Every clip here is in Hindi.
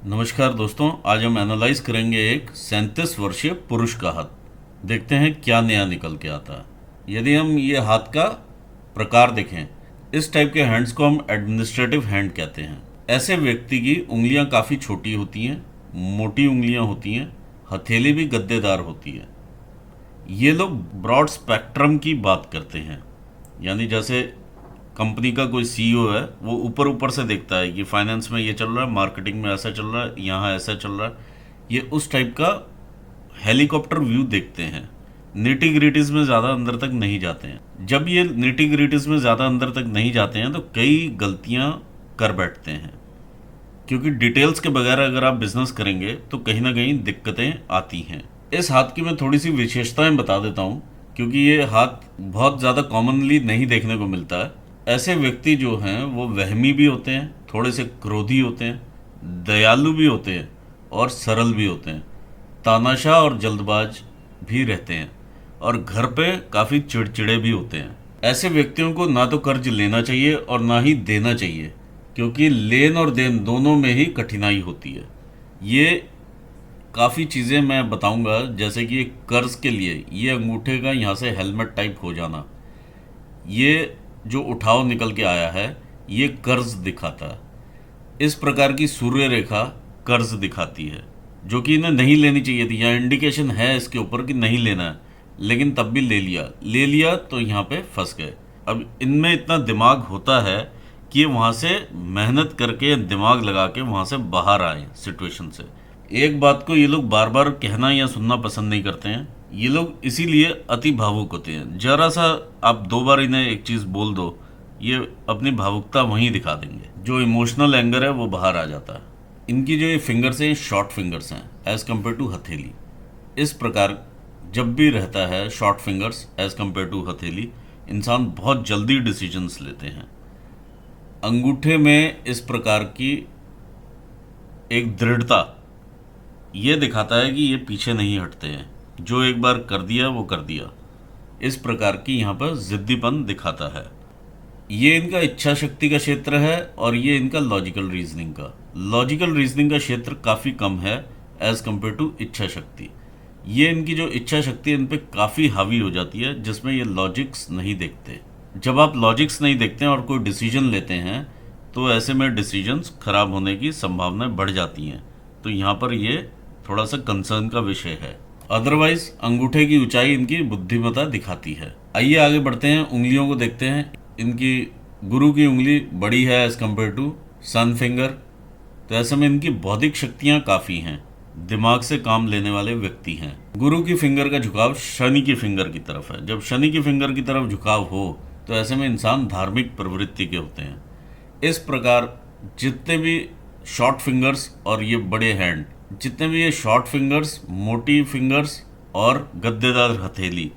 नमस्कार दोस्तों, आज हम एनालाइज करेंगे एक 37 वर्षीय पुरुष का हाथ। देखते हैं क्या नया निकल के आता है। यदि हम ये हाथ का प्रकार देखें, इस टाइप के हैंड्स को हम एडमिनिस्ट्रेटिव हैंड कहते हैं। ऐसे व्यक्ति की उंगलियां काफ़ी छोटी होती हैं, मोटी उंगलियां होती हैं, हथेली भी गद्देदार होती है। ये लोग ब्रॉड स्पेक्ट्रम की बात करते हैं, यानी जैसे कंपनी का कोई सीईओ है, वो ऊपर ऊपर से देखता है कि फाइनेंस में ये चल रहा है, मार्केटिंग में ऐसा चल रहा है, यहाँ ऐसा चल रहा है। ये उस टाइप का हेलीकॉप्टर व्यू देखते हैं, निटी ग्रिटीज में ज़्यादा अंदर तक नहीं जाते हैं। जब ये निटी ग्रिटीज में ज़्यादा अंदर तक नहीं जाते हैं तो कई गलतियाँ कर बैठते हैं, क्योंकि डिटेल्स के बगैर अगर आप बिजनेस करेंगे तो कहीं ना कहीं दिक्कतें आती हैं। इस हाथ की मैं थोड़ी सी विशेषताएं बता देता हूँ, क्योंकि ये हाथ बहुत ज़्यादा कॉमनली नहीं देखने को मिलता है। ऐसे व्यक्ति जो हैं वो वहमी भी होते हैं, थोड़े से क्रोधी होते हैं, दयालु भी होते हैं और सरल भी होते हैं, तानाशाह और जल्दबाज भी रहते हैं, और घर पे काफ़ी चिड़चिड़े भी होते हैं। ऐसे व्यक्तियों को ना तो कर्ज लेना चाहिए और ना ही देना चाहिए, क्योंकि लेन और देन दोनों में ही कठिनाई होती है। ये काफ़ी चीज़ें मैं बताऊंगा, जैसे कि कर्ज के लिए ये अंगूठे का यहाँ से हेलमेट टाइप हो जाना, ये जो उठाव निकल के आया है, ये कर्ज दिखाता है। इस प्रकार की सूर्य रेखा कर्ज दिखाती है, जो कि इन्हें नहीं लेनी चाहिए थी। यहाँ इंडिकेशन है इसके ऊपर कि नहीं लेना है, लेकिन तब भी ले लिया तो यहाँ पे फंस गए। अब इनमें इतना दिमाग होता है कि ये वहाँ से मेहनत करके दिमाग लगा के वहाँ से बाहर आए सिचुएशन से। एक बात को ये लोग बार बार कहना या सुनना पसंद नहीं करते हैं। ये लोग इसीलिए अति भावुक होते हैं। जरा सा आप 2 बार इन्हें एक चीज़ बोल दो, ये अपनी भावुकता वहीं दिखा देंगे। जो इमोशनल एंगर है वो बाहर आ जाता है। इनकी जो ये फिंगर्स हैं, शॉर्ट फिंगर्स हैं एज कम्पेयर टू हथेली। इस प्रकार जब भी रहता है short fingers as compare to हथेली, इंसान बहुत जल्दी डिसीजंस लेते हैं। अंगूठे में इस प्रकार की एक दृढ़ता ये दिखाता है कि ये पीछे नहीं हटते हैं, जो एक बार कर दिया वो कर दिया। इस प्रकार की यहाँ पर जिद्दीपन दिखाता है। ये इनका इच्छा शक्ति का क्षेत्र है और ये इनका लॉजिकल रीजनिंग का क्षेत्र काफ़ी कम है एज कम्पेयर टू इच्छा शक्ति। ये इनकी जो इच्छा शक्ति है इन पे काफ़ी हावी हो जाती है, जिसमें ये लॉजिक्स नहीं देखते। जब आप लॉजिक्स नहीं देखते हैं और कोई डिसीजन लेते हैं तो ऐसे में डिसीजंस खराब होने की संभावनाएं बढ़ जाती हैं। तो यहाँ पर ये थोड़ा सा कंसर्न का विषय है। अदरवाइज अंगूठे की ऊंचाई इनकी बुद्धिमत्ता दिखाती है। आइए आगे बढ़ते हैं, उंगलियों को देखते हैं। इनकी गुरु की उंगली बड़ी है as compare to sun finger, तो ऐसे में इनकी बौद्धिक शक्तियाँ काफ़ी हैं, दिमाग से काम लेने वाले व्यक्ति हैं। गुरु की फिंगर का झुकाव शनि की फिंगर की तरफ है। जब शनि की फिंगर की तरफ झुकाव हो तो ऐसे में इंसान धार्मिक प्रवृत्ति के होते हैं। इस प्रकार जितने भी शॉर्ट फिंगर्स और ये बड़े हैंड, जितने भी ये शॉर्ट फिंगर्स, मोटी फिंगर्स और गद्देदार हथेली,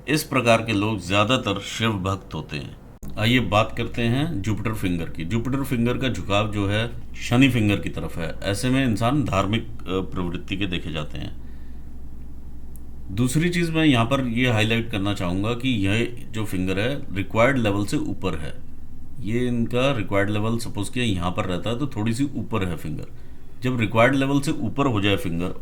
इस प्रकार के लोग ज़्यादातर शिव भक्त होते हैं। आइए बात करते हैं जुपिटर फिंगर की। जुपिटर फिंगर का झुकाव जो है शनि फिंगर की तरफ है। ऐसे में इंसान धार्मिक प्रवृत्ति के देखे जाते हैं। दूसरी चीज़ मैं यहाँ पर ये हाईलाइट करना चाहूँगा कि यह जो फिंगर है रिक्वायर्ड लेवल से ऊपर है। ये इनका रिक्वायर्ड लेवल सपोज किया यहाँ पर रहता है तो थोड़ी सी ऊपर है फिंगर। जब रिक्वायर्ड लेवल से ऊपर हो जाए फिंगर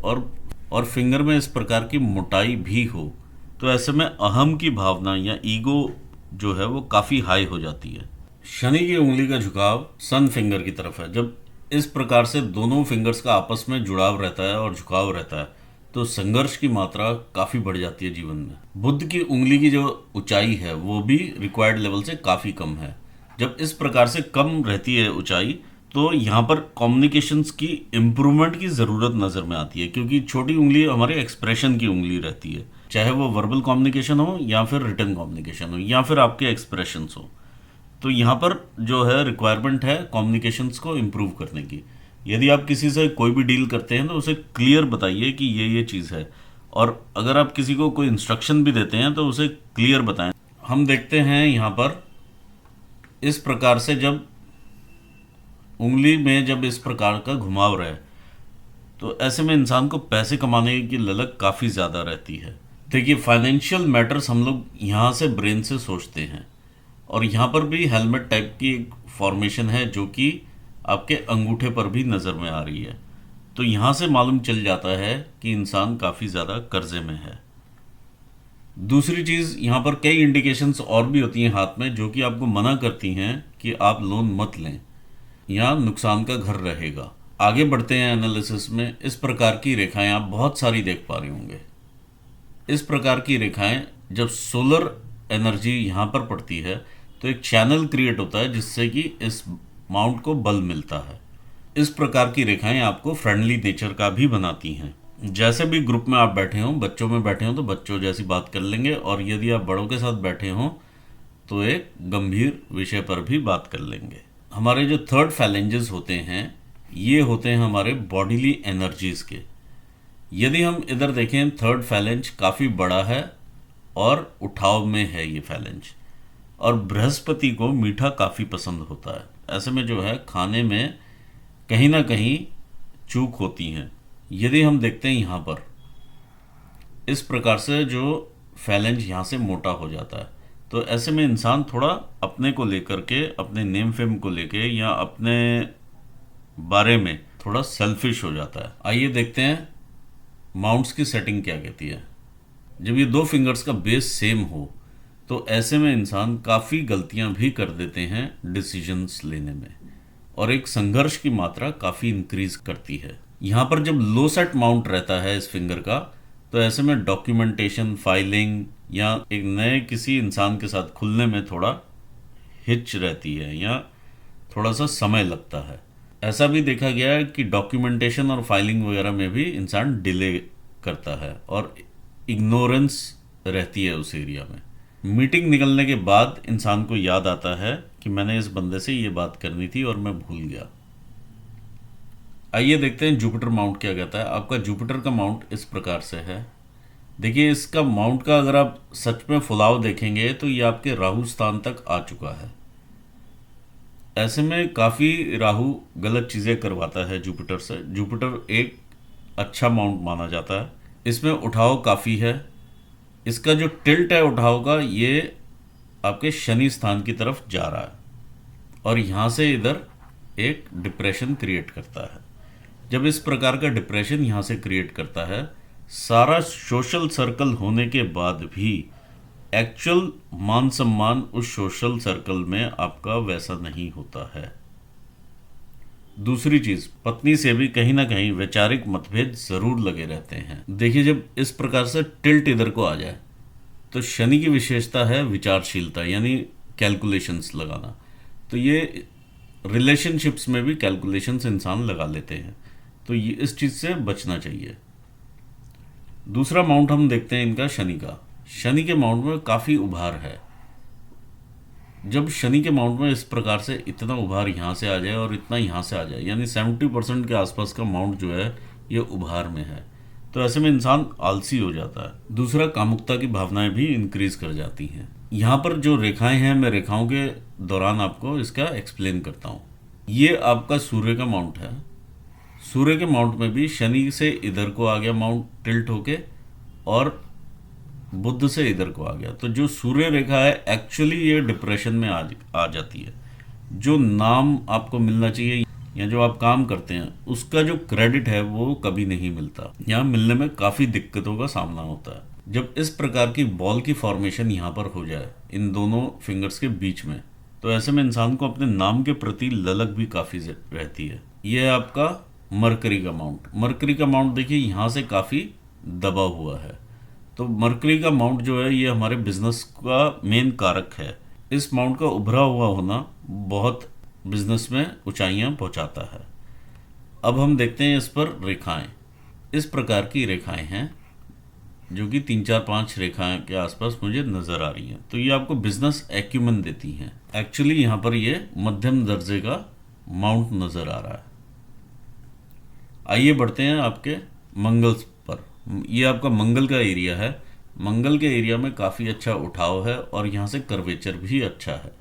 और फिंगर में इस प्रकार की मोटाई भी हो, तो ऐसे में अहम की भावना या ईगो जो है वो काफ़ी हाई हो जाती है। शनि की उंगली का झुकाव सन फिंगर की तरफ है। जब इस प्रकार से दोनों फिंगर्स का आपस में जुड़ाव रहता है और झुकाव रहता है तो संघर्ष की मात्रा काफ़ी बढ़ जाती है जीवन में। बुध की उंगली की जो ऊंचाई है वो भी रिक्वायर्ड लेवल से काफ़ी कम है। जब इस प्रकार से कम रहती है ऊंचाई तो यहाँ पर कम्युनिकेशंस की इम्प्रूवमेंट की ज़रूरत नज़र में आती है, क्योंकि छोटी उंगली हमारे एक्सप्रेशन की उंगली रहती है, चाहे वो वर्बल कम्युनिकेशन हो या फिर रिटन कम्युनिकेशन हो या फिर आपके एक्सप्रेशंस हो। तो यहाँ पर जो है रिक्वायरमेंट है कम्युनिकेशंस को इम्प्रूव करने की। यदि आप किसी से कोई भी डील करते हैं तो उसे क्लियर बताइए कि ये चीज़ है, और अगर आप किसी को कोई इंस्ट्रक्शन भी देते हैं तो उसे क्लियर बताएं। हम देखते हैं यहाँ पर इस प्रकार से जब उंगली में जब इस प्रकार का घुमाव रहे तो ऐसे में इंसान को पैसे कमाने की ललक काफ़ी ज़्यादा रहती है। देखिए, फाइनेंशियल मैटर्स हम लोग यहाँ से ब्रेन से सोचते हैं, और यहाँ पर भी हेलमेट टाइप की एक फॉर्मेशन है जो कि आपके अंगूठे पर भी नज़र में आ रही है। तो यहाँ से मालूम चल जाता है कि इंसान काफ़ी ज़्यादा कर्जे में है। दूसरी चीज़, यहाँ पर कई इंडिकेशंस और भी होती हैं हाथ में जो कि आपको मना करती हैं कि आप लोन मत लें, यहाँ नुकसान का घर रहेगा। आगे बढ़ते हैं एनालिसिस में। इस प्रकार की रेखाएं आप बहुत सारी देख पा रहे होंगे। इस प्रकार की रेखाएं जब सोलर एनर्जी यहाँ पर पड़ती है तो एक चैनल क्रिएट होता है जिससे कि इस माउंट को बल मिलता है। इस प्रकार की रेखाएं आपको फ्रेंडली नेचर का भी बनाती हैं। जैसे भी ग्रुप में आप बैठे हों, बच्चों में बैठे हों तो बच्चों जैसी बात कर लेंगे, और यदि आप बड़ों के साथ बैठे हों तो एक गंभीर विषय पर भी बात कर लेंगे। हमारे जो थर्ड फैलेंजेस होते हैं ये होते हैं हमारे बॉडीली एनर्जीज के। यदि हम इधर देखें, थर्ड फैलेंज काफ़ी बड़ा है और उठाव में है ये फैलेंज, और बृहस्पति को मीठा काफ़ी पसंद होता है। ऐसे में जो है खाने में कहीं ना कहीं चूक होती हैं। यदि हम देखते हैं यहाँ पर इस प्रकार से जो फैलेंज यहाँ से मोटा हो जाता है, तो ऐसे में इंसान थोड़ा अपने को लेकर के, अपने नेम फेम को लेके या अपने बारे में थोड़ा सेल्फिश हो जाता है। आइए देखते हैं माउंट्स की सेटिंग क्या कहती है। जब ये दो फिंगर्स का बेस सेम हो तो ऐसे में इंसान काफ़ी गलतियां भी कर देते हैं डिसीजंस लेने में, और एक संघर्ष की मात्रा काफ़ी इंक्रीज करती है। यहाँ पर जब लो सेट माउंट रहता है इस फिंगर का, तो ऐसे में डॉक्यूमेंटेशन, फाइलिंग या एक नए किसी इंसान के साथ खुलने में थोड़ा हिच रहती है या थोड़ा सा समय लगता है। ऐसा भी देखा गया है कि डॉक्यूमेंटेशन और फाइलिंग वगैरह में भी इंसान डिले करता है और इग्नोरेंस रहती है उस एरिया में। मीटिंग निकलने के बाद इंसान को याद आता है कि मैंने इस बंदे से ये बात करनी थी और मैं भूल गया। आइए देखते हैं जुपिटर माउंट क्या कहता है। आपका जुपिटर का माउंट इस प्रकार से है। देखिए, इसका माउंट का अगर आप सच में फुलाव देखेंगे तो ये आपके राहु स्थान तक आ चुका है। ऐसे में काफ़ी राहु गलत चीज़ें करवाता है जुपिटर से। जुपिटर एक अच्छा माउंट माना जाता है। इसमें उठाव काफ़ी है। इसका जो टिल्ट है उठाव का, ये आपके शनि स्थान की तरफ जा रहा है और यहाँ से इधर एक डिप्रेशन क्रिएट करता है। जब इस प्रकार का डिप्रेशन यहाँ से क्रिएट करता है, सारा सोशल सर्कल होने के बाद भी एक्चुअल मान सम्मान उस सोशल सर्कल में आपका वैसा नहीं होता है। दूसरी चीज, पत्नी से भी कहीं ना कहीं वैचारिक मतभेद जरूर लगे रहते हैं। देखिए, जब इस प्रकार से टिल्ट इधर को आ जाए तो शनि की विशेषता है विचारशीलता, यानी कैलकुलेशंस लगाना। तो ये रिलेशनशिप्स में भी कैलकुलेशंस इंसान लगा लेते हैं, तो ये इस चीज़ से बचना चाहिए। दूसरा माउंट हम देखते हैं इनका शनि का। शनि के माउंट में काफ़ी उभार है। जब शनि के माउंट में इस प्रकार से इतना उभार यहाँ से आ जाए और इतना यहाँ से आ जाए, यानी 70% के आसपास का माउंट जो है ये उभार में है, तो ऐसे में इंसान आलसी हो जाता है। दूसरा, कामुकता की भावनाएं भी इंक्रीज कर जाती हैं। यहाँ पर जो रेखाएं हैं, मैं रेखाओं के दौरान आपको इसका एक्सप्लेन करता हूँ। ये आपका सूर्य का माउंट है। सूर्य के माउंट में भी शनि से इधर को आ गया माउंट टिल्ट होके, और बुध से इधर को आ गया। तो जो सूर्य रेखा है एक्चुअली ये डिप्रेशन में आ जाती है। जो नाम आपको मिलना चाहिए या जो आप काम करते हैं उसका जो क्रेडिट है वो कभी नहीं मिलता। यहाँ मिलने में काफ़ी दिक्कतों का सामना होता है। जब इस प्रकार की बॉल की फॉर्मेशन यहाँ पर हो जाए इन दोनों फिंगर्स के बीच में, तो ऐसे में इंसान को अपने नाम के प्रति ललक भी काफ़ी रहती है। ये है आपका मरकरी का माउंट। मरकरी का माउंट देखिए यहाँ से काफ़ी दबा हुआ है। तो मरकरी का माउंट जो है ये हमारे बिजनेस का मेन कारक है। इस माउंट का उभरा हुआ होना बहुत बिजनेस में ऊंचाइयां पहुंचाता है। अब हम देखते हैं इस पर रेखाएं। इस प्रकार की रेखाएं हैं जो कि 3 4 5 रेखाएं के आसपास मुझे नज़र आ रही हैं। तो ये आपको बिजनेस एक्यूमेन देती हैं। एक्चुअली यहाँ पर ये मध्यम दर्जे का माउंट नज़र आ रहा है। आइए बढ़ते हैं आपके मंगल पर। ये आपका मंगल का एरिया है। मंगल के एरिया में काफ़ी अच्छा उठाव है और यहाँ से कर्वेचर भी अच्छा है।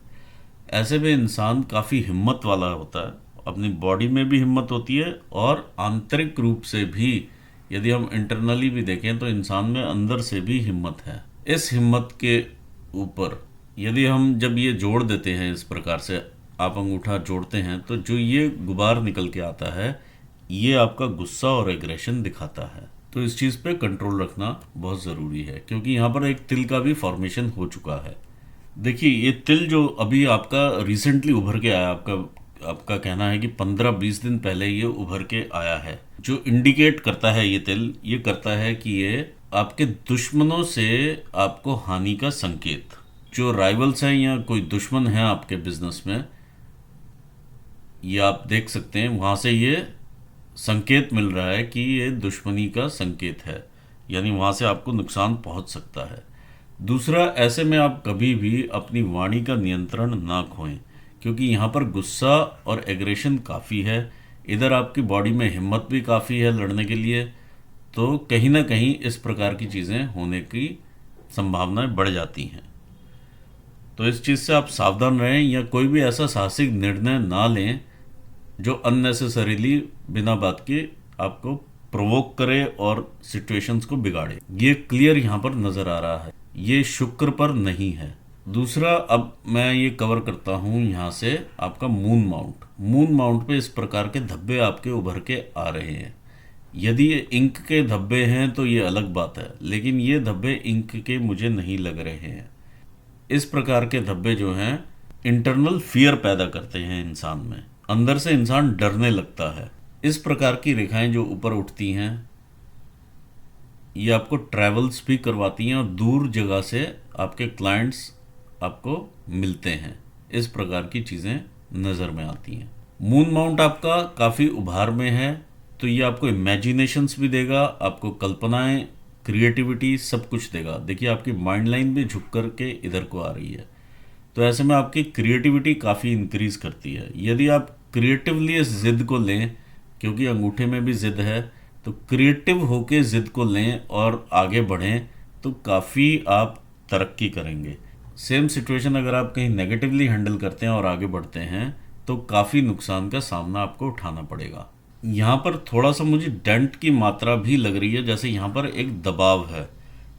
ऐसे में इंसान काफ़ी हिम्मत वाला होता है। अपनी बॉडी में भी हिम्मत होती है और आंतरिक रूप से भी, यदि हम इंटरनली भी देखें तो इंसान में अंदर से भी हिम्मत है। इस हिम्मत के ऊपर यदि हम जब ये जोड़ देते हैं, इस प्रकार से आप अंगूठा जोड़ते हैं, तो जो ये गुबार निकल के आता है ये आपका गुस्सा और एग्रेशन दिखाता है। तो इस चीज़ पे कंट्रोल रखना बहुत ज़रूरी है, क्योंकि यहाँ पर एक तिल का भी फॉर्मेशन हो चुका है। देखिए, ये तिल जो अभी आपका रिसेंटली उभर के आया, आपका कहना है कि 15-20 दिन पहले ये उभर के आया है। जो इंडिकेट करता है ये तिल, ये करता है कि ये आपके दुश्मनों से आपको हानि का संकेत, जो राइवल्स हैं या कोई दुश्मन है आपके बिजनेस में, ये आप देख सकते हैं, वहाँ से ये संकेत मिल रहा है कि ये दुश्मनी का संकेत है, यानी वहाँ से आपको नुकसान पहुँच सकता है। दूसरा, ऐसे में आप कभी भी अपनी वाणी का नियंत्रण ना खोएं, क्योंकि यहाँ पर गुस्सा और एग्रेशन काफ़ी है। इधर आपकी बॉडी में हिम्मत भी काफ़ी है लड़ने के लिए, तो कहीं ना कहीं इस प्रकार की चीज़ें होने की संभावनाएं बढ़ जाती हैं। तो इस चीज़ से आप सावधान रहें, या कोई भी ऐसा साहसिक निर्णय ना लें जो अननेसेसरीली बिना बात के आपको प्रोवोक करे और सिचुएशंस को बिगाड़े। ये क्लियर यहाँ पर नज़र आ रहा है, ये शुक्र पर नहीं है। दूसरा, अब मैं ये कवर करता हूँ यहाँ से आपका मून माउंट। मून माउंट पे इस प्रकार के धब्बे आपके उभर के आ रहे हैं। यदि ये इंक के धब्बे हैं तो ये अलग बात है, लेकिन ये धब्बे इंक के मुझे नहीं लग रहे हैं। इस प्रकार के धब्बे जो हैं इंटरनल फियर पैदा करते हैं इंसान में, अंदर से इंसान डरने लगता है। इस प्रकार की रेखाएं जो ऊपर उठती हैं, ये आपको ट्रैवल्स भी करवाती हैं और दूर जगह से आपके क्लाइंट्स आपको मिलते हैं। इस प्रकार की चीज़ें नज़र में आती हैं। मून माउंट आपका काफ़ी उभार में है, तो ये आपको इमेजिनेशंस भी देगा, आपको कल्पनाएं, क्रिएटिविटी सब कुछ देगा। देखिए, आपकी माइंड लाइन भी झुक कर के इधर को आ रही है, तो ऐसे में आपकी क्रिएटिविटी काफ़ी इंक्रीज करती है। यदि आप क्रिएटिवली इस जिद को लें, क्योंकि अंगूठे में भी जिद है, तो क्रिएटिव होके जिद को लें और आगे बढ़ें, तो काफ़ी आप तरक्की करेंगे। सेम सिचुएशन अगर आप कहीं नेगेटिवली हैंडल करते हैं और आगे बढ़ते हैं, तो काफ़ी नुकसान का सामना आपको उठाना पड़ेगा। यहाँ पर थोड़ा सा मुझे डेंट की मात्रा भी लग रही है, जैसे यहाँ पर एक दबाव है।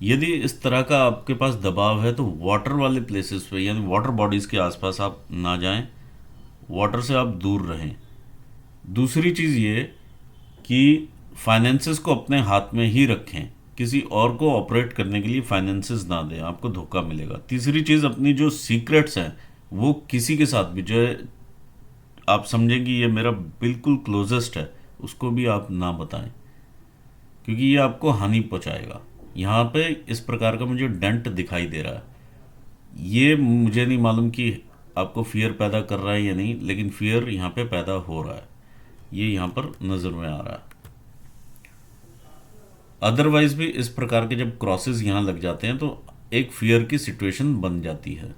यदि इस तरह का आपके पास दबाव है, तो वाटर वाले प्लेसेस पे, यानी वाटर बॉडीज़ के आसपास आप ना जाएं, वाटर से आप दूर रहें। दूसरी चीज़ ये कि फाइनेंसेस को अपने हाथ में ही रखें, किसी और को ऑपरेट करने के लिए फाइनेंसेस ना दें, आपको धोखा मिलेगा। तीसरी चीज़, अपनी जो सीक्रेट्स हैं वो किसी के साथ भी, जो है आप समझें कि ये मेरा बिल्कुल क्लोजेस्ट है, उसको भी आप ना बताएं, क्योंकि ये आपको हानि पहुंचाएगा। यहाँ पे इस प्रकार का मुझे डेंट दिखाई दे रहा है। ये मुझे नहीं मालूम कि आपको फियर पैदा कर रहा है या नहीं, लेकिन फियर यहाँ पे पैदा हो रहा है, ये यहाँ पर नज़र में आ रहा है। अदरवाइज भी इस प्रकार के जब क्रॉसेस यहाँ लग जाते हैं, तो एक फियर की सिचुएशन बन जाती है।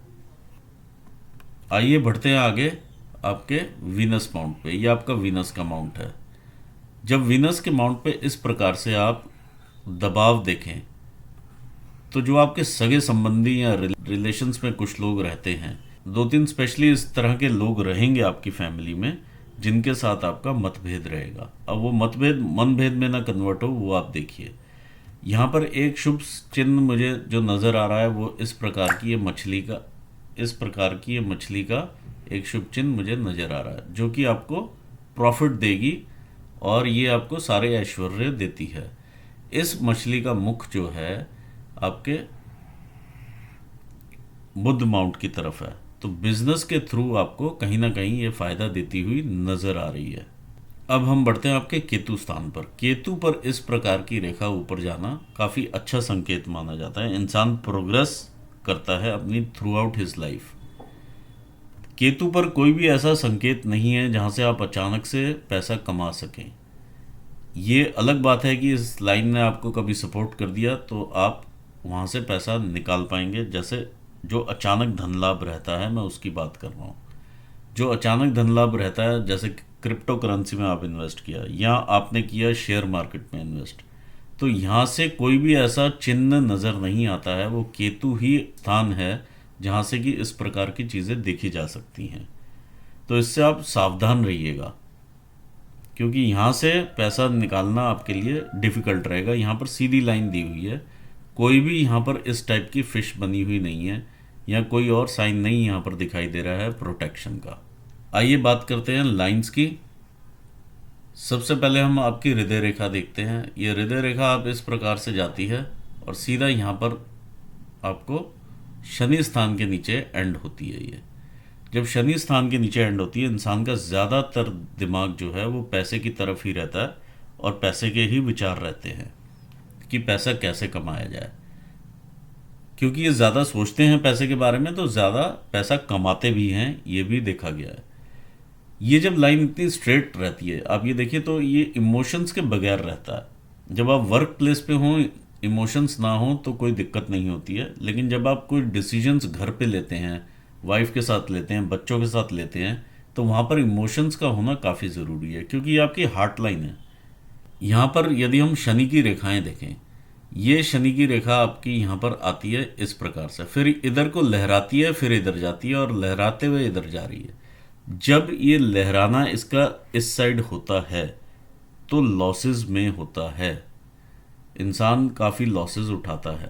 आइए बढ़ते हैं आगे आपके वीनस माउंट पे। ये आपका वीनस का माउंट है। जब वीनस के माउंट पे इस प्रकार से आप दबाव देखें, तो जो आपके सगे संबंधी या रिलेशंस में कुछ लोग रहते हैं, 2-3 स्पेशली इस तरह के लोग रहेंगे आपकी फैमिली में, जिनके साथ आपका मतभेद रहेगा। अब वो मतभेद मनभेद में ना कन्वर्ट हो, वो आप देखिए। यहाँ पर एक शुभ चिन्ह मुझे जो नज़र आ रहा है, वो इस प्रकार की ये मछली का, इस प्रकार की ये मछली का एक शुभ चिन्ह मुझे नज़र आ रहा है, जो कि आपको प्रॉफिट देगी और ये आपको सारे ऐश्वर्य देती है। इस मछली का मुख जो है आपके बुध माउंट की तरफ है, तो बिजनेस के थ्रू आपको कहीं ना कहीं ये फायदा देती हुई नजर आ रही है। अब हम बढ़ते हैं आपके केतु स्थान पर। केतु पर इस प्रकार की रेखा ऊपर जाना काफ़ी अच्छा संकेत माना जाता है। इंसान प्रोग्रेस करता है अपनी through out his life. Ketu पर कोई भी ऐसा संकेत नहीं है जहाँ से आप अचानक से पैसा कमा सकें। ये अलग बात है कि इस लाइन ने आपको कभी सपोर्ट कर दिया तो आप वहाँ से पैसा निकाल पाएंगे। जैसे जो अचानक धन लाभ रहता है, मैं उसकी बात कर रहा हूँ। जो अचानक धन लाभ रहता है, जैसे क्रिप्टो करेंसी में आप इन्वेस्ट किया या आपने किया शेयर मार्केट में इन्वेस्ट, तो यहाँ से कोई भी ऐसा चिन्ह नज़र नहीं आता है। वो केतु ही स्थान है जहाँ से कि इस प्रकार की चीज़ें देखी जा सकती हैं। तो इससे आप सावधान रहिएगा, क्योंकि यहाँ से पैसा निकालना आपके लिए डिफ़िकल्ट रहेगा। यहाँ पर सीधी लाइन दी हुई है, कोई भी यहाँ पर इस टाइप की फिश बनी हुई नहीं है, या कोई और साइन नहीं यहाँ पर दिखाई दे रहा है प्रोटेक्शन का। आइए बात करते हैं लाइंस की। सबसे पहले हम आपकी हृदय रेखा देखते हैं। ये हृदय रेखा आप इस प्रकार से जाती है और सीधा यहाँ पर आपको शनि स्थान के नीचे एंड होती है। ये जब शनि स्थान के नीचे एंड होती है, इंसान का ज़्यादातर दिमाग जो है वो पैसे की तरफ ही रहता है और पैसे के ही विचार रहते हैं कि पैसा कैसे कमाया जाए। क्योंकि ये ज़्यादा सोचते हैं पैसे के बारे में तो ज़्यादा पैसा कमाते भी हैं, ये भी देखा गया है। ये जब लाइन इतनी स्ट्रेट रहती है, आप ये देखिए तो ये इमोशंस के बगैर रहता है। जब आप वर्क प्लेस पे हों, इमोशंस ना हो तो कोई दिक्कत नहीं होती है, लेकिन जब आप कोई डिसीजंस घर पे लेते हैं, वाइफ के साथ लेते हैं, बच्चों के साथ लेते हैं, तो वहाँ पर इमोशंस का होना काफ़ी ज़रूरी है, क्योंकि ये आपकी हार्ट लाइन है। यहाँ पर यदि हम शनि की रेखाएं देखें, ये शनि की रेखा आपकी यहाँ पर आती है इस प्रकार से, फिर इधर को लहराती है, फिर इधर जाती है और लहराते हुए इधर जा रही है। जब ये लहराना इसका इस साइड होता है तो लॉसेस में होता है, इंसान काफ़ी लॉसेस उठाता है।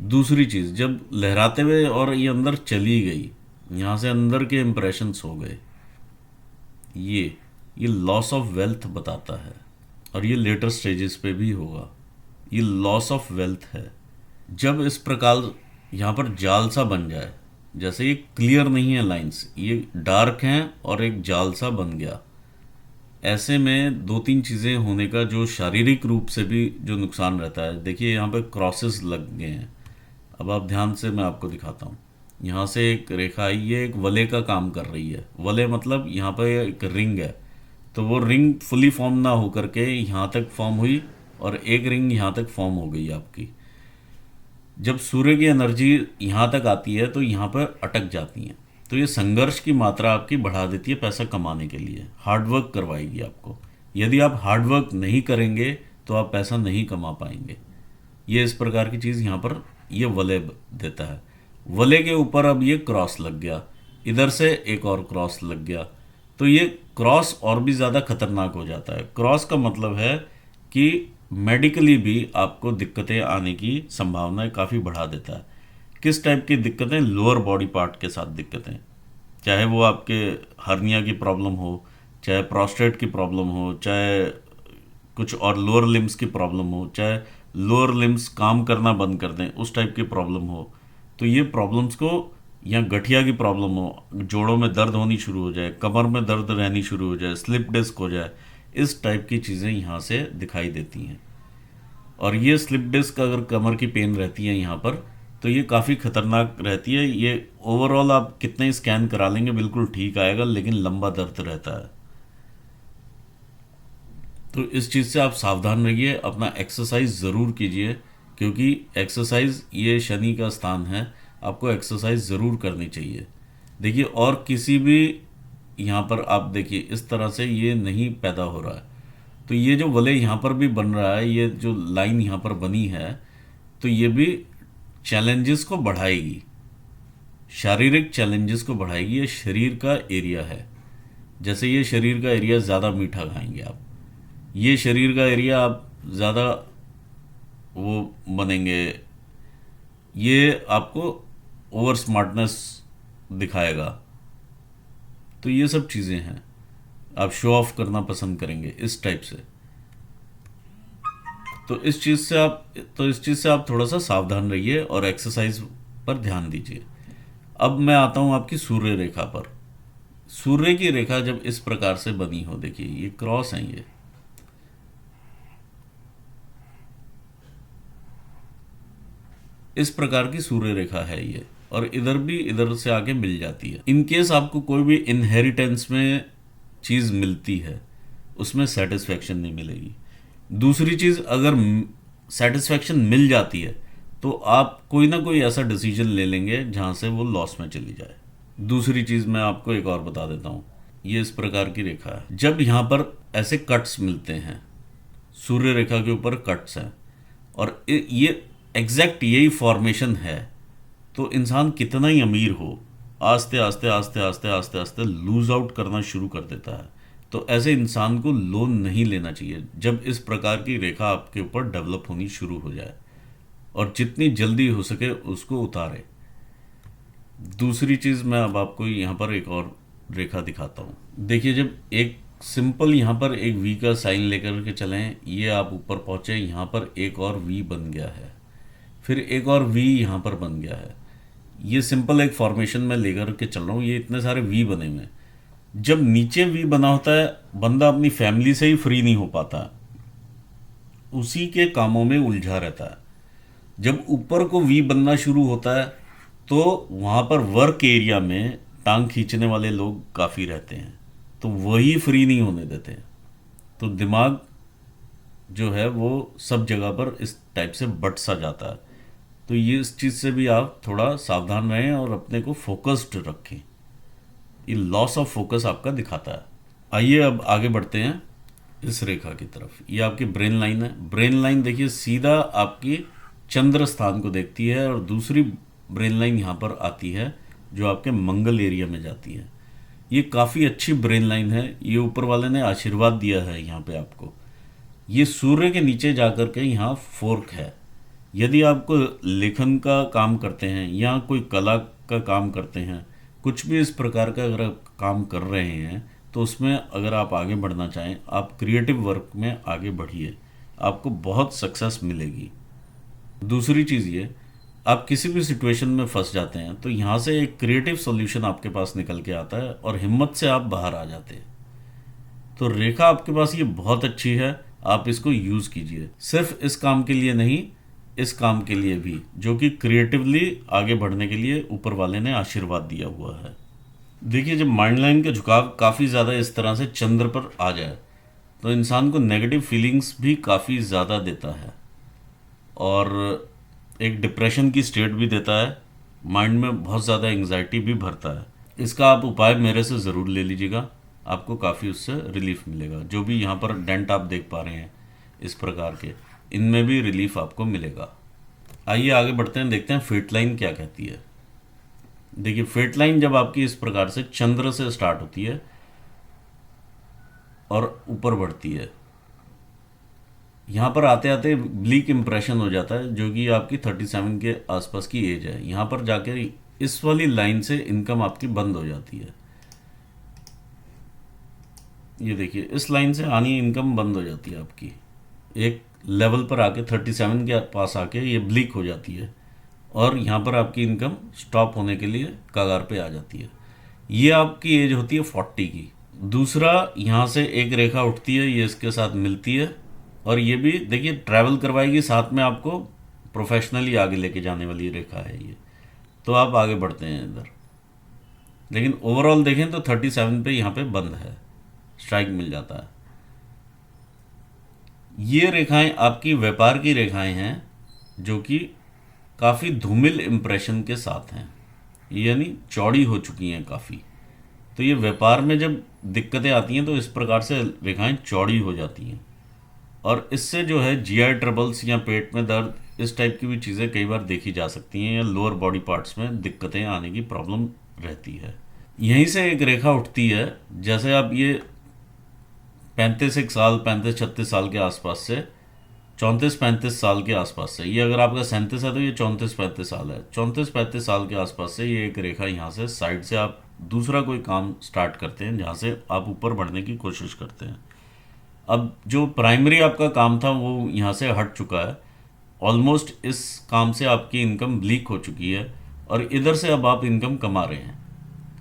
दूसरी चीज़, जब लहराते हुए और ये अंदर चली गई, यहाँ से अंदर के इम्प्रेशंस हो गए, ये लॉस ऑफ वेल्थ बताता है और ये लेटर स्टेजेस पे भी होगा। ये लॉस ऑफ वेल्थ है। जब इस प्रकार यहाँ पर जाल सा बन जाए, जैसे ये क्लियर नहीं है लाइंस, ये डार्क हैं और एक जाल सा बन गया, ऐसे में दो तीन चीज़ें होने का जो शारीरिक रूप से भी जो नुकसान रहता है। देखिए यहाँ पे क्रॉसेस लग गए हैं। अब आप ध्यान से, मैं आपको दिखाता हूँ। यहाँ से एक रेखा आई, ये एक वलय का काम कर रही है। वलय मतलब यहाँ पे एक रिंग है, तो वो रिंग फुली फॉर्म ना हो करके यहाँ तक फॉर्म हुई और एक रिंग यहाँ तक फॉर्म हो गई आपकी। जब सूर्य की एनर्जी यहाँ तक आती है तो यहाँ पर अटक जाती हैं, तो ये संघर्ष की मात्रा आपकी बढ़ा देती है पैसा कमाने के लिए, हार्डवर्क करवाएगी आपको। यदि आप हार्डवर्क नहीं करेंगे तो आप पैसा नहीं कमा पाएंगे। ये इस प्रकार की चीज़ यहाँ पर ये वलय देता है। वलय के ऊपर अब ये क्रॉस लग गया, इधर से एक और क्रॉस लग गया, तो ये क्रॉस और भी ज़्यादा खतरनाक हो जाता है। क्रॉस का मतलब है कि मेडिकली भी आपको दिक्कतें आने की संभावना काफ़ी बढ़ा देता है। किस टाइप की दिक्कतें? लोअर बॉडी पार्ट के साथ दिक्कतें, चाहे वो आपके हर्निया की प्रॉब्लम हो, चाहे प्रोस्टेट की प्रॉब्लम हो, चाहे कुछ और लोअर लिम्स की प्रॉब्लम हो, चाहे लोअर लिम्स काम करना बंद कर दें उस टाइप की प्रॉब्लम हो, तो ये प्रॉब्लम्स को, या गठिया की प्रॉब्लम हो, जोड़ों में दर्द होनी शुरू हो जाए, कमर में दर्द रहनी शुरू हो जाए, स्लिप डिस्क हो जाए, इस टाइप की चीज़ें यहाँ से दिखाई देती हैं। और ये स्लिप डिस्क अगर कमर की पेन रहती है यहाँ पर, तो ये काफ़ी खतरनाक रहती है। ये ओवरऑल आप कितने स्कैन करा लेंगे बिल्कुल ठीक आएगा, लेकिन लंबा दर्द रहता है। तो इस चीज़ से आप सावधान रहिए, अपना एक्सरसाइज ज़रूर कीजिए, क्योंकि एक्सरसाइज, ये शनि का स्थान है, आपको एक्सरसाइज ज़रूर करनी चाहिए। देखिए, और किसी भी यहाँ पर आप देखिए इस तरह से ये नहीं पैदा हो रहा है, तो ये जो वलय यहाँ पर भी बन रहा है, ये जो लाइन यहाँ पर बनी है, तो ये भी चैलेंजेस को बढ़ाएगी, शारीरिक चैलेंजेस को बढ़ाएगी। ये शरीर का एरिया है, जैसे ये शरीर का एरिया ज़्यादा मीठा खाएंगे आप, ये शरीर का एरिया आप ज़्यादा वो बनेंगे, ये आपको ओवर स्मार्टनेस दिखाएगा। तो ये सब चीज़ें हैं, आप शो ऑफ करना पसंद करेंगे इस टाइप से। तो इस चीज़ से आप थोड़ा सा सावधान रहिए और एक्सरसाइज पर ध्यान दीजिए। अब मैं आता हूँ आपकी सूर्य रेखा पर। सूर्य की रेखा जब इस प्रकार से बनी हो, देखिए ये क्रॉस है, ये इस प्रकार की सूर्य रेखा है ये, और इधर भी इधर से आके मिल जाती है। इन केस आपको कोई भी इनहेरिटेंस में चीज़ मिलती है, उसमें सेटिस्फैक्शन नहीं मिलेगी। दूसरी चीज़, अगर सेटिस्फैक्शन मिल जाती है तो आप कोई ना कोई ऐसा डिसीजन ले लेंगे जहाँ से वो लॉस में चली जाए। दूसरी चीज़ मैं आपको एक और बता देता हूँ, ये इस प्रकार की रेखा है। जब यहाँ पर ऐसे कट्स मिलते हैं, सूर्य रेखा के ऊपर कट्स हैं, और ये एग्जैक्ट यही फॉर्मेशन है, तो इंसान कितना ही अमीर हो, आस्ते आस्ते आस्ते आस्ते आस्ते आस्ते लूज आउट करना शुरू कर देता है। तो ऐसे इंसान को लोन नहीं लेना चाहिए जब इस प्रकार की रेखा आपके ऊपर डेवलप होनी शुरू हो जाए, और जितनी जल्दी हो सके उसको उतारे। दूसरी चीज़, मैं अब आपको यहाँ पर एक और रेखा दिखाता हूँ। देखिए, जब एक सिंपल यहाँ पर एक वी का साइन लेकर के चलें, ये आप ऊपर पहुँचे, यहाँ पर एक और वी बन गया है, फिर एक और वी यहाँ पर बन गया है। ये सिंपल एक फॉर्मेशन में लेकर के चल रहा हूँ, ये इतने सारे वी बने हुए हैं। जब नीचे वी बना होता है, बंदा अपनी फैमिली से ही फ्री नहीं हो पाता, उसी के कामों में उलझा रहता है। जब ऊपर को वी बनना शुरू होता है तो वहाँ पर वर्क एरिया में टांग खींचने वाले लोग काफ़ी रहते हैं, तो वही फ्री नहीं होने देते। तो दिमाग जो है वो सब जगह पर इस टाइप से बट सा जाता है। तो ये इस चीज़ से भी आप थोड़ा सावधान रहें और अपने को फोकस्ड रखें। ये लॉस ऑफ फोकस आपका दिखाता है। आइए अब आगे बढ़ते हैं इस रेखा की तरफ। ये आपकी ब्रेन लाइन है। ब्रेन लाइन देखिए सीधा आपकी चंद्र स्थान को देखती है, और दूसरी ब्रेन लाइन यहाँ पर आती है जो आपके मंगल एरिया में जाती है। ये काफ़ी अच्छी ब्रेन लाइन है, ये ऊपर वाले ने आशीर्वाद दिया है यहाँ पे आपको। ये सूर्य के नीचे जाकर के यहाँ फोर्क है। यदि आपको लेखन का काम करते हैं या कोई कला का काम करते हैं, कुछ भी इस प्रकार का अगर आप काम कर रहे हैं, तो उसमें अगर आप आगे बढ़ना चाहें, आप क्रिएटिव वर्क में आगे बढ़िए, आपको बहुत सक्सेस मिलेगी। दूसरी चीज़ ये, आप किसी भी सिचुएशन में फंस जाते हैं तो यहाँ से एक क्रिएटिव सॉल्यूशन आपके पास निकल के आता है और हिम्मत से आप बाहर आ जाते हैं। तो रेखा आपके पास ये बहुत अच्छी है, आप इसको यूज़ कीजिए। सिर्फ इस काम के लिए नहीं, इस काम के लिए भी, जो कि क्रिएटिवली आगे बढ़ने के लिए ऊपर वाले ने आशीर्वाद दिया हुआ है। देखिए, जब माइंड लाइन का झुकाव काफ़ी ज़्यादा इस तरह से चंद्र पर आ जाए तो इंसान को नेगेटिव फीलिंग्स भी काफ़ी ज़्यादा देता है और एक डिप्रेशन की स्टेट भी देता है, माइंड में बहुत ज़्यादा एंग्जाइटी भी भरता है। इसका आप उपाय मेरे से ज़रूर ले लीजिएगा, आपको काफ़ी उससे रिलीफ मिलेगा। जो भी यहाँ पर डेंट आप देख पा रहे हैं इस प्रकार के, इनमें भी रिलीफ आपको मिलेगा। आइए आगे बढ़ते हैं, देखते हैं फेट लाइन क्या कहती है। देखिए, फेट लाइन जब आपकी इस प्रकार से चंद्र से स्टार्ट होती है और ऊपर बढ़ती है, यहाँ पर आते आते ब्लीक इम्प्रेशन हो जाता है, जो कि आपकी 37 के आसपास की एज है। यहाँ पर जाकर इस वाली लाइन से इनकम आपकी बंद हो जाती है। ये देखिए, इस लाइन से आनी इनकम बंद हो जाती है आपकी। एक लेवल पर आके 37 के पास आके ये ब्लीक हो जाती है और यहाँ पर आपकी इनकम स्टॉप होने के लिए कगार पे आ जाती है। ये आपकी एज होती है 40 की। दूसरा, यहाँ से एक रेखा उठती है, ये इसके साथ मिलती है और ये भी देखिए ट्रैवल करवाएगी साथ में, आपको प्रोफेशनली आगे लेके जाने वाली रेखा है ये। तो आप आगे बढ़ते हैं इधर, लेकिन ओवरऑल देखें तो 37 पे यहाँ पे बंद है, स्ट्राइक मिल जाता है। ये रेखाएं आपकी व्यापार की रेखाएं हैं, जो कि काफ़ी धूमिल इम्प्रेशन के साथ हैं, यानी चौड़ी हो चुकी हैं काफ़ी। तो ये व्यापार में जब दिक्कतें आती हैं तो इस प्रकार से रेखाएं चौड़ी हो जाती हैं और इससे जो है जीआई ट्रबल्स या पेट में दर्द, इस टाइप की भी चीज़ें कई बार देखी जा सकती हैं, या लोअर बॉडी पार्ट्स में दिक्कतें आने की प्रॉब्लम रहती है। यहीं से एक रेखा उठती है, जैसे आप ये 35 साल, 35-36 साल के आसपास से 34-35 साल के आसपास से, ये अगर आपका 37 है तो ये 34-35 साल है, 34-35 साल के आसपास से ये एक रेखा यहाँ से साइड से आप दूसरा कोई काम स्टार्ट करते हैं, जहाँ से आप ऊपर बढ़ने की कोशिश करते हैं। अब जो प्राइमरी आपका काम था वो यहाँ से हट चुका है, ऑलमोस्ट इस काम से आपकी इनकम ब्लीक हो चुकी है और इधर से अब आप इनकम कमा रहे हैं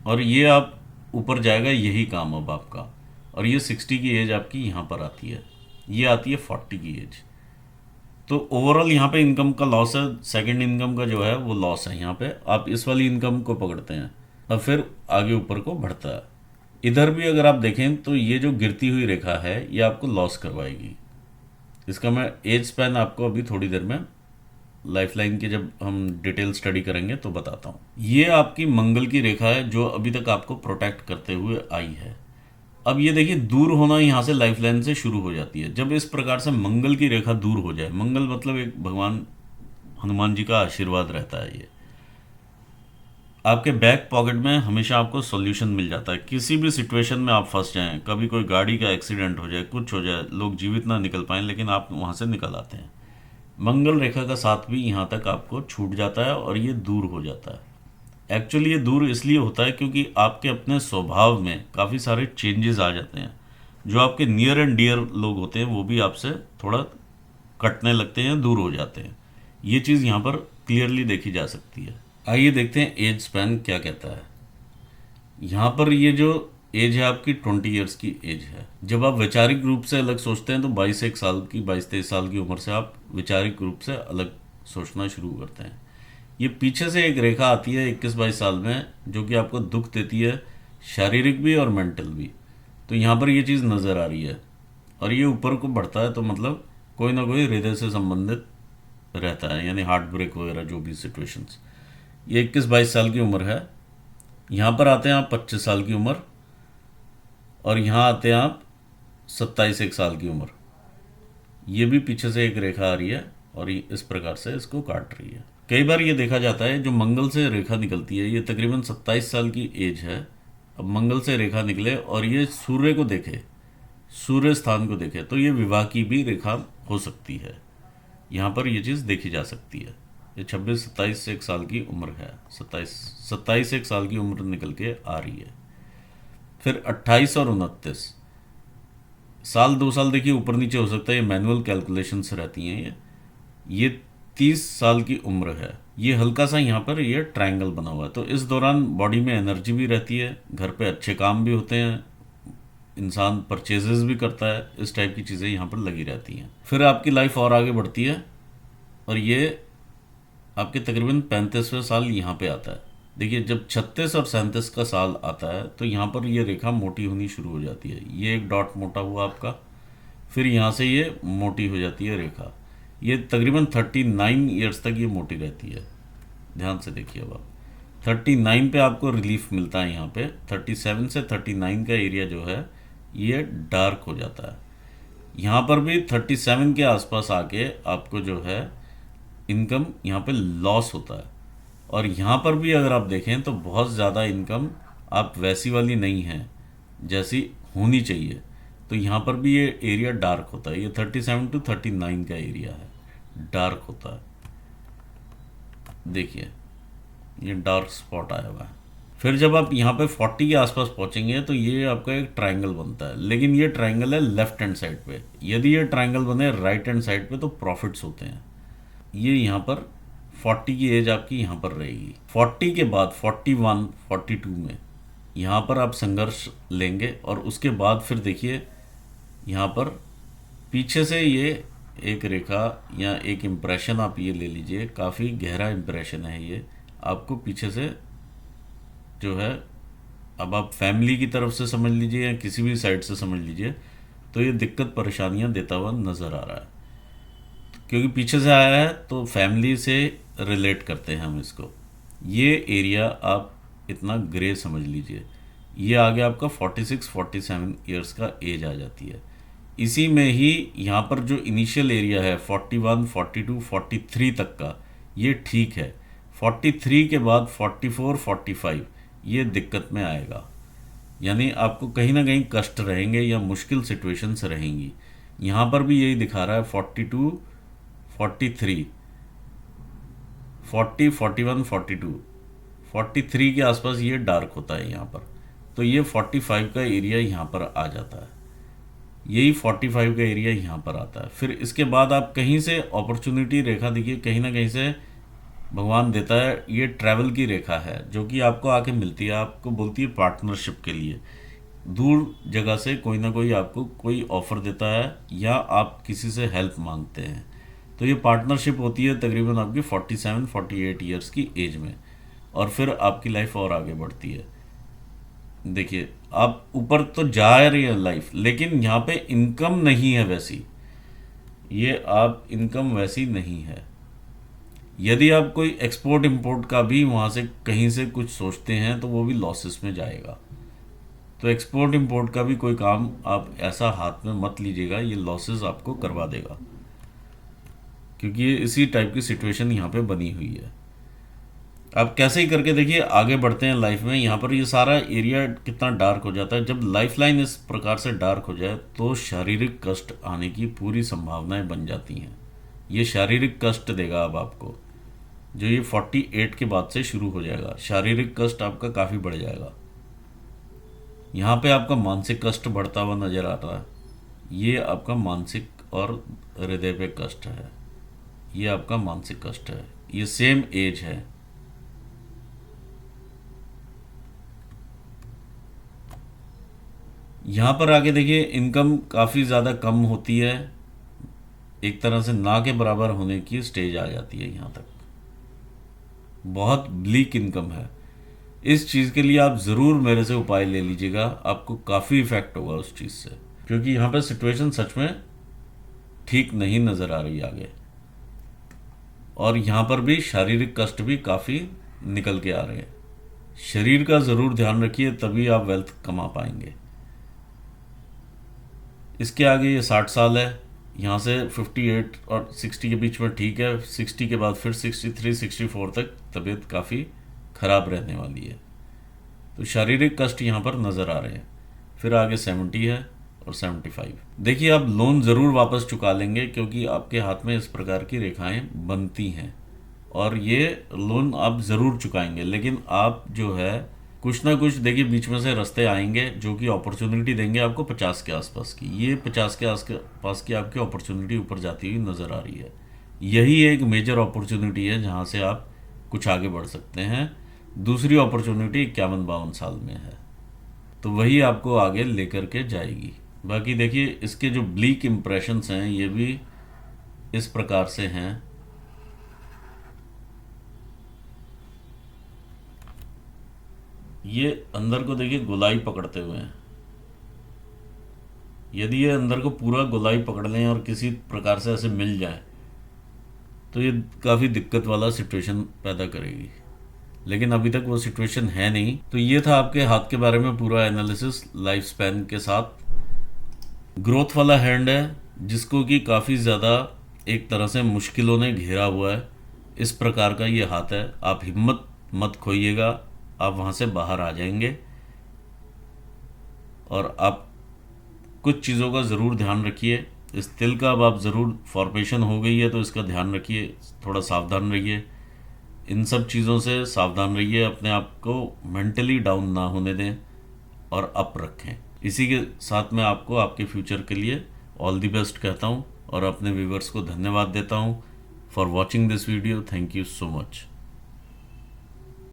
और ये आप ऊपर जाएगा यही काम अब आपका। और ये 60 की एज आपकी यहाँ पर आती है, ये आती है 40 की एज। तो ओवरऑल यहाँ पे इनकम का लॉस है, सेकंड इनकम का जो है वो लॉस है। यहाँ पे आप इस वाली इनकम को पकड़ते हैं और फिर आगे ऊपर को बढ़ता है। इधर भी अगर आप देखें तो ये जो गिरती हुई रेखा है ये आपको लॉस करवाएगी। इसका मैं एज स्पैन आपको अभी थोड़ी देर में लाइफलाइन की जब हम डिटेल स्टडी करेंगे तो बताता हूँ। ये आपकी मंगल की रेखा है जो अभी तक आपको प्रोटेक्ट करते हुए आई है। अब ये देखिए, दूर होना यहाँ से लाइफलाइन से शुरू हो जाती है। जब इस प्रकार से मंगल की रेखा दूर हो जाए, मंगल मतलब एक भगवान हनुमान जी का आशीर्वाद रहता है, ये आपके बैक पॉकेट में हमेशा आपको सॉल्यूशन मिल जाता है। किसी भी सिचुएशन में आप फंस जाएं, कभी कोई गाड़ी का एक्सीडेंट हो जाए, कुछ हो जाए, लोग जीवित ना निकल पाएं, लेकिन आप वहाँ से निकल आते हैं। मंगल रेखा का साथ भी यहाँ तक आपको छूट जाता है और ये दूर हो जाता है। एक्चुअली ये दूर इसलिए होता है क्योंकि आपके अपने स्वभाव में काफ़ी सारे चेंजेस आ जाते हैं। जो आपके नियर एंड डियर लोग होते हैं वो भी आपसे थोड़ा कटने लगते हैं, दूर हो जाते हैं। ये चीज़ यहाँ पर क्लियरली देखी जा सकती है। आइए देखते हैं एज स्पैन क्या कहता है। यहाँ पर ये जो एज है आपकी 20 ईयर्स की एज है। जब आप वैचारिक रूप से अलग सोचते हैं तो 22-23 साल की उम्र से आप वैचारिक रूप से अलग सोचना शुरू करते हैं। ये पीछे से एक रेखा आती है 21-22 साल में, जो कि आपको दुख देती है, शारीरिक भी और मेंटल भी। तो यहाँ पर ये चीज़ नज़र आ रही है और ये ऊपर को बढ़ता है, तो मतलब कोई ना कोई हृदय से संबंधित रहता है, यानी हार्ट ब्रेक वगैरह जो भी सिचुएशंस। ये 21-22 साल की उम्र है। यहाँ पर आते हैं आप 25 साल की उम्र, और यहाँ आते हैं आप 27-1 साल की उम्र। ये भी पीछे से एक रेखा आ रही है और ये इस प्रकार से इसको काट रही है। कई बार ये देखा जाता है जो मंगल से रेखा निकलती है, ये तकरीबन 27 साल की एज है। अब मंगल से रेखा निकले और ये सूर्य को देखे, सूर्य स्थान को देखे, तो ये विवाह की भी रेखा हो सकती है। यहाँ पर ये चीज़ देखी जा सकती है। ये 26-27 की उम्र है, 27-1 साल की उम्र निकल के आ रही है। फिर 28 और 29 साल, 2 साल देखिए ऊपर नीचे हो सकता है, ये मैनुअल कैलकुलेशंस रहती हैं। ये 30 साल की उम्र है। ये हल्का सा यहाँ पर ये ट्रायंगल बना हुआ है, तो इस दौरान बॉडी में एनर्जी भी रहती है, घर पे अच्छे काम भी होते हैं, इंसान परचेजेस भी करता है, इस टाइप की चीज़ें यहाँ पर लगी रहती हैं। फिर आपकी लाइफ और आगे बढ़ती है और ये आपके तकरीबन 35वें साल यहाँ पे आता है। देखिए जब 36 और 37 का साल आता है तो यहाँ पर ये रेखा मोटी होनी शुरू हो जाती है। ये एक डॉट मोटा हुआ आपका, फिर यहाँ से ये मोटी हो जाती है रेखा। ये तकरीबन 39 ईयर्स तक ये मोटी रहती है। ध्यान से देखिए, अब आप 39 पे आपको रिलीफ मिलता है। यहाँ पे 37 से 39 का एरिया जो है ये डार्क हो जाता है। यहाँ पर भी 37 के आसपास आके आपको जो है इनकम यहाँ पे लॉस होता है, और यहाँ पर भी अगर आप देखें तो बहुत ज़्यादा इनकम आप वैसी वाली नहीं है जैसी होनी चाहिए। तो यहाँ पर भी ये एरिया डार्क होता है। ये 37 to 39 का एरिया है, डार्क होता है। देखिए ये डार्क स्पॉट आया हुआ है। फिर जब आप यहाँ पे 40 के आसपास पहुँचेंगे तो ये आपका एक ट्रायंगल बनता है, लेकिन ये ट्रायंगल है लेफ्ट हैंड साइड पे। यदि ये ट्रायंगल बने राइट हैंड साइड पे तो प्रॉफिट्स होते हैं। ये यहाँ पर 40 की एज आपकी यहाँ पर रहेगी। 40 के बाद 41, 42 में यहाँ पर आप संघर्ष लेंगे, और उसके बाद फिर देखिए यहाँ पर पीछे से ये एक रेखा या एक इम्प्रेशन आप ये ले लीजिए, काफ़ी गहरा इम्प्रेशन है ये आपको पीछे से जो है। अब आप फैमिली की तरफ से समझ लीजिए या किसी भी साइड से समझ लीजिए, तो ये दिक्कत परेशानियां देता हुआ नज़र आ रहा है, क्योंकि पीछे से आया है तो फैमिली से रिलेट करते हैं हम इसको। ये एरिया आप इतना ग्रे समझ लीजिए। ये आगे आपका 46-47 ईयर्स का एज आ जाती है। इसी में ही यहाँ पर जो इनिशियल एरिया है 41, 42, 43 तक का, ये ठीक है। 43 के बाद 44, 45 ये दिक्कत में आएगा, यानी आपको कहीं ना कहीं कष्ट रहेंगे या मुश्किल सिचुएशंस रहेंगी। यहाँ पर भी यही दिखा रहा है 42, 43, 40, 41, 42, 43 के आसपास ये डार्क होता है यहाँ पर। तो ये 45 का एरिया यहाँ पर आ जाता है, यही 45 का एरिया यहाँ पर आता है। फिर इसके बाद आप कहीं से अपॉर्चुनिटी रेखा देखिए, कहीं ना कहीं से भगवान देता है। ये ट्रैवल की रेखा है जो कि आपको आके मिलती है, आपको बोलती है पार्टनरशिप के लिए। दूर जगह से कोई ना कोई आपको कोई ऑफ़र देता है या आप किसी से हेल्प मांगते हैं, तो ये पार्टनरशिप होती है तकरीबन आपकी 47-48 ईयर्स की एज में, और फिर आपकी लाइफ और आगे बढ़ती है। देखिए आप ऊपर तो जा रही है लाइफ, लेकिन यहाँ पे इनकम नहीं है वैसी, ये आप इनकम वैसी नहीं है। यदि आप कोई एक्सपोर्ट इंपोर्ट का भी वहाँ से कहीं से कुछ सोचते हैं तो वो भी लॉसेस में जाएगा। तो एक्सपोर्ट इंपोर्ट का भी कोई काम आप ऐसा हाथ में मत लीजिएगा, ये लॉसेस आपको करवा देगा, क्योंकि ये इसी टाइप की सिचुएशन यहाँ पे बनी हुई है। आप कैसे ही करके देखिए आगे बढ़ते हैं लाइफ में। यहाँ पर ये सारा एरिया कितना डार्क हो जाता है। जब लाइफ लाइन इस प्रकार से डार्क हो जाए तो शारीरिक कष्ट आने की पूरी संभावनाएं बन जाती हैं। ये शारीरिक कष्ट देगा अब आपको, जो ये 48 के बाद से शुरू हो जाएगा। शारीरिक कष्ट आपका काफ़ी बढ़ जाएगा। यहाँ पे आपका मानसिक कष्ट बढ़ता हुआ नजर आ रहा है। ये आपका मानसिक और हृदय पे कष्ट है, ये आपका मानसिक कष्ट है, ये सेम एज है। यहाँ पर आगे देखिए इनकम काफ़ी ज़्यादा कम होती है, एक तरह से ना के बराबर होने की स्टेज आ जाती है। यहाँ तक बहुत ब्लीक इनकम है। इस चीज़ के लिए आप ज़रूर मेरे से उपाय ले लीजिएगा, आपको काफ़ी इफेक्ट होगा उस चीज़ से, क्योंकि यहाँ पे सिचुएशन सच में ठीक नहीं नज़र आ रही आगे। और यहाँ पर भी शारीरिक कष्ट भी काफ़ी निकल के आ रहे हैं। शरीर का ज़रूर ध्यान रखिए, तभी आप वेल्थ कमा पाएंगे। इसके आगे ये 60 साल है, यहाँ से 58 और 60 के बीच में ठीक है, 60 के बाद फिर 63 64 तक तबीयत काफ़ी ख़राब रहने वाली है। तो शारीरिक कष्ट यहाँ पर नज़र आ रहे हैं। फिर आगे 70 है और 75। देखिए आप लोन ज़रूर वापस चुका लेंगे, क्योंकि आपके हाथ में इस प्रकार की रेखाएं बनती हैं और ये लोन आप ज़रूर चुकाएंगे। लेकिन आप जो है कुछ ना कुछ देखिए बीच में से रास्ते आएंगे जो कि अपॉर्चुनिटी देंगे आपको 50 के आसपास की। ये 50 के आसपास की आपकी अपॉर्चुनिटी ऊपर जाती हुई नज़र आ रही है। यही एक मेजर अपॉर्चुनिटी है जहाँ से आप कुछ आगे बढ़ सकते हैं। दूसरी अपॉर्चुनिटी 51-52 साल में है, तो वही आपको आगे लेकर के जाएगी। बाकी देखिए इसके जो ब्लीक इम्प्रेशंस हैं ये भी इस प्रकार से हैं। ये अंदर को देखिए गोलाई पकड़ते हुए हैं। यदि ये अंदर को पूरा गोलाई पकड़ लें और किसी प्रकार से ऐसे मिल जाए तो ये काफ़ी दिक्कत वाला सिचुएशन पैदा करेगी, लेकिन अभी तक वो सिचुएशन है नहीं। तो ये था आपके हाथ के बारे में पूरा एनालिसिस लाइफ स्पैन के साथ। ग्रोथ वाला हैंड है जिसको कि काफ़ी ज़्यादा एक तरह से मुश्किलों ने घेरा हुआ है, इस प्रकार का ये हाथ है। आप हिम्मत मत खोइएगा, आप वहाँ से बाहर आ जाएंगे। और आप कुछ चीज़ों का ज़रूर ध्यान रखिए। इस तिल का अब आप ज़रूर फॉर्मेशन हो गई है तो इसका ध्यान रखिए, थोड़ा सावधान रहिए। इन सब चीज़ों से सावधान रहिए, अपने आप को मेंटली डाउन ना होने दें और अप रखें। इसी के साथ मैं आपको आपके फ्यूचर के लिए ऑल द बेस्ट कहता हूँ और अपने व्यूवर्स को धन्यवाद देता हूँ for watching this video. Thank you so much.